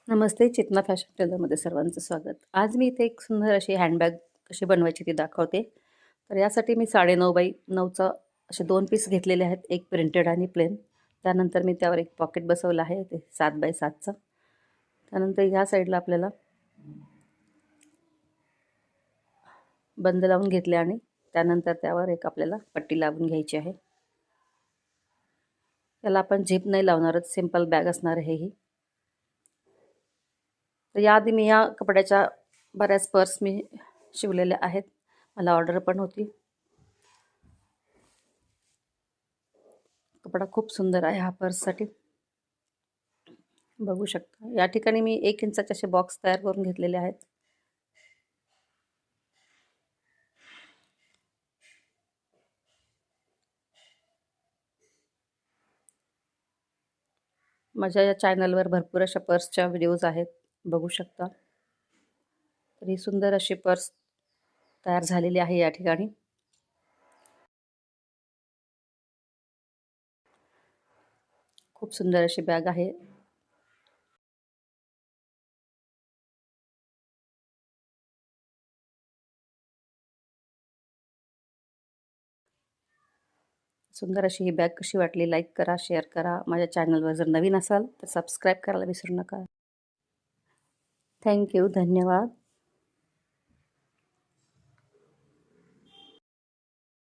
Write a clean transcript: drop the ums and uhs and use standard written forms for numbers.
नमस्ते, चेतना fashion टेलरमध्ये सर्वांचं स्वागत. आज मी इथे एक सुंदर अशी हँडबॅग कशी बनवायची ती दाखवते. तर यासाठी मी 9.5x9चा असे 2 पीस घेतलेले आहेत, एक प्रिंटेड आणि प्लेन. त्यानंतर मी त्यावर एक पॉकेट बसवलं आहे, ते 7x7चा. त्यानंतर ह्या साईडला आपल्याला बंद लावून घेतले आणि त्यानंतर त्यावर एक आपल्याला पट्टी लावून घ्यायची आहे. त्याला आपण झिप नाही लावणारच, सिंपल बॅग असणार आहे ही. तर याआधी मी या कपड्याच्या बऱ्याच पर्स मी शिवलेल्या आहेत, मला ऑर्डर पण होती. कपडा खूप सुंदर आहे हा पर्ससाठी, बघू शकता. या ठिकाणी मी 1 इंचाचे असे बॉक्स तयार करून घेतलेले आहेत. माझ्या या चॅनलवर भरपूर अशा पर्सच्या व्हिडिओज आहेत, बघू शकता. तर ही सुंदर अशी पर्स तयार झालेली आहे या ठिकाणी. खूप सुंदर अशी बॅग आहे. सुंदर अशी ही बॅग कशी वाटली, लाईक करा, शेअर करा. माझ्या चॅनलवर जर नवीन असाल तर सबस्क्राईब करायला विसरू नका. थँक्यू, धन्यवाद.